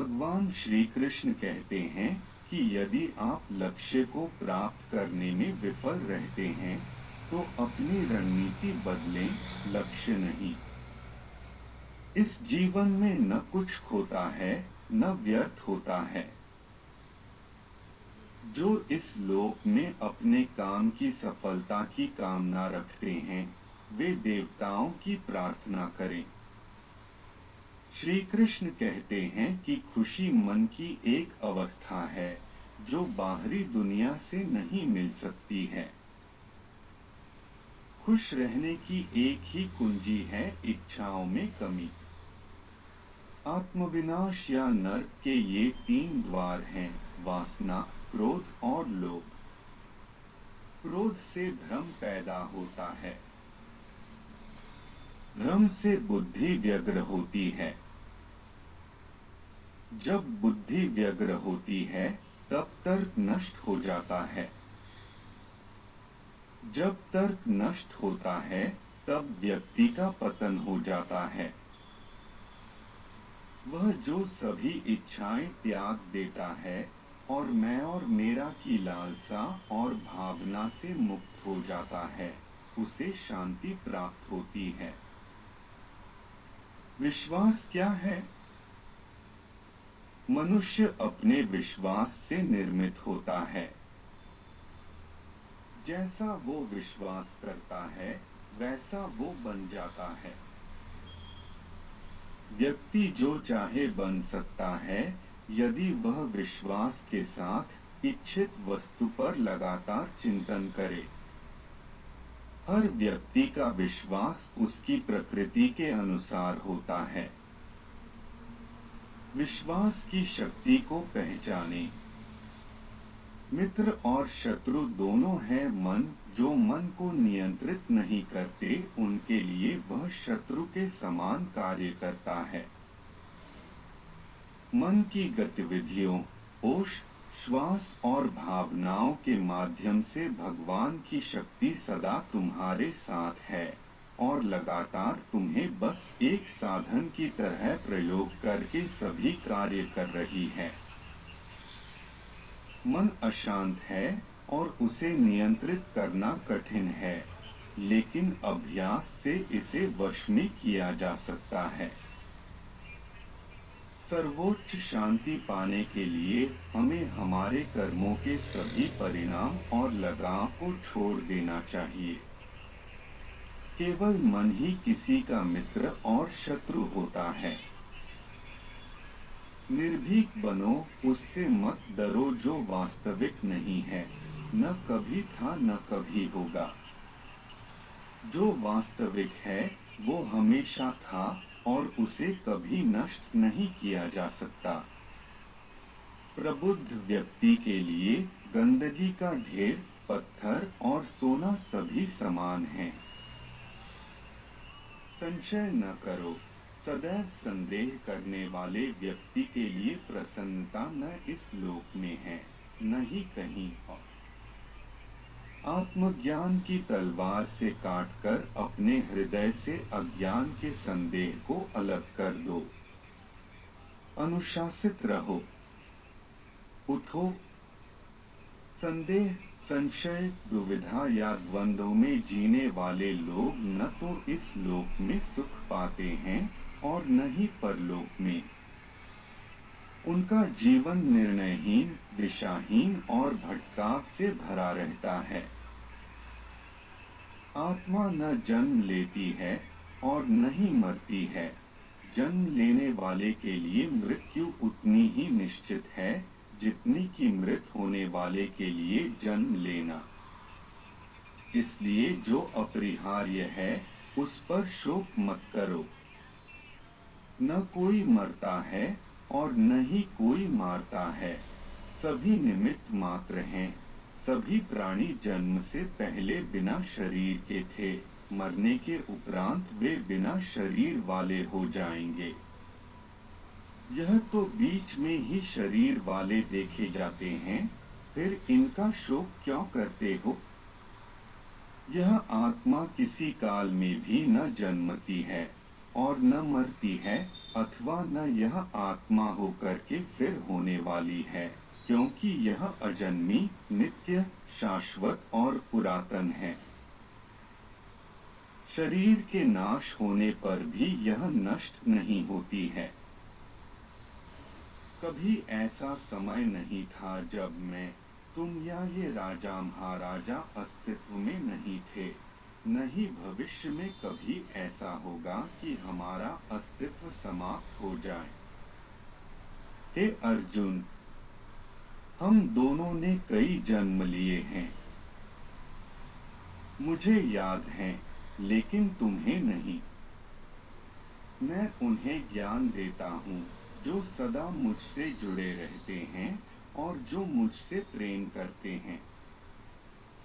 भगवान श्री कृष्ण कहते हैं कि यदि आप लक्ष्य को प्राप्त करने में विफल रहते हैं तो अपनी रणनीति बदलें, लक्ष्य नहीं। इस जीवन में न कुछ खोता है न व्यर्थ होता है। जो इस लोक में अपने काम की सफलता की कामना रखते हैं वे देवताओं की प्रार्थना करें। श्री कृष्ण कहते हैं कि खुशी मन की एक अवस्था है जो बाहरी दुनिया से नहीं मिल सकती है। खुश रहने की एक ही कुंजी है इच्छाओं में कमी। आत्मविनाश या नर्क के ये 3 द्वार हैं, वासना, क्रोध और लोभ। क्रोध से भ्रम पैदा होता है। भ्रम से बुद्धि व्यग्र होती है। जब बुद्धि व्यग्र होती है तब तर्क नष्ट हो जाता है। जब तर्क नष्ट होता है तब व्यक्ति का पतन हो जाता है। वह जो सभी इच्छाएं त्याग देता है और मैं और मेरा की लालसा और भावना से मुक्त हो जाता है, उसे शांति प्राप्त होती है। विश्वास क्या है? मनुष्य अपने विश्वास से निर्मित होता है। जैसा वो विश्वास करता है वैसा वो बन जाता है। व्यक्ति जो चाहे बन सकता है यदि वह विश्वास के साथ इच्छित वस्तु पर लगातार चिंतन करे। हर व्यक्ति का विश्वास उसकी प्रकृति के अनुसार होता है। विश्वास की शक्ति को पहचाने। मित्र और शत्रु दोनों हैं मन। जो मन को नियंत्रित नहीं करते उनके लिए वह शत्रु के समान कार्य करता है। मन की गतिविधियों, होश, श्वास और भावनाओं के माध्यम से भगवान की शक्ति सदा तुम्हारे साथ है और लगातार तुम्हें बस एक साधन की तरह प्रयोग करके सभी कार्य कर रही है। मन अशांत है और उसे नियंत्रित करना कठिन है, लेकिन अभ्यास से इसे वश में किया जा सकता है। सर्वोच्च शांति पाने के लिए हमें हमारे कर्मों के सभी परिणाम और लगाव को छोड़ देना चाहिए। केवल मन ही किसी का मित्र और शत्रु होता है। निर्भीक बनो, उससे मत डरो जो वास्तविक नहीं है, न कभी था न कभी होगा। जो वास्तविक है वो हमेशा था और उसे कभी नष्ट नहीं किया जा सकता। प्रबुद्ध व्यक्ति के लिए गंदगी का ढेर, पत्थर और सोना सभी समान हैं। संशय न करो। सदैव संदेह करने वाले व्यक्ति के लिए प्रसन्नता न इस लोक में है न ही कहीं और। आत्मज्ञान की तलवार से काटकर अपने हृदय से अज्ञान के संदेह को अलग कर दो। अनुशासित रहो। उठो। संदेह, संशय, दुविधा या द्वंद्व में जीने वाले लोग न तो इस लोक में सुख पाते हैं और न ही परलोक में। उनका जीवन निर्णयहीन, दिशाहीन और भटकाव से भरा रहता है। आत्मा न जन्म लेती है और न ही मरती है। जन्म लेने वाले के लिए मृत्यु उतनी ही निश्चित है जितनी कि मृत होने वाले के लिए जन्म लेना। इसलिए जो अपरिहार्य है उस पर शोक मत करो। न कोई मरता है और न ही कोई मारता है। सभी निमित्त मात्र हैं। सभी प्राणी जन्म से पहले बिना शरीर के थे। मरने के उपरांत वे बिना शरीर वाले हो जाएंगे। यह तो बीच में ही शरीर वाले देखे जाते हैं, फिर इनका शोक क्यों करते हो? यह आत्मा किसी काल में भी न जन्मती है और न मरती है, अथवा न यह आत्मा होकर के फिर होने वाली है, क्योंकि यह अजन्मी, नित्य, शाश्वत और पुरातन है। शरीर के नाश होने पर भी यह नष्ट नहीं होती है। कभी ऐसा समय नहीं था जब मैं, तुम या ये राजा महाराजा अस्तित्व में नहीं थे। न ही भविष्य में कभी ऐसा होगा कि हमारा अस्तित्व समाप्त हो जाए। हे अर्जुन, हम दोनों ने कई जन्म लिए हैं। मुझे याद है, लेकिन तुम्हें नहीं। मैं उन्हें ज्ञान देता हूँ जो सदा मुझसे जुड़े रहते हैं और जो मुझसे प्रेम करते हैं।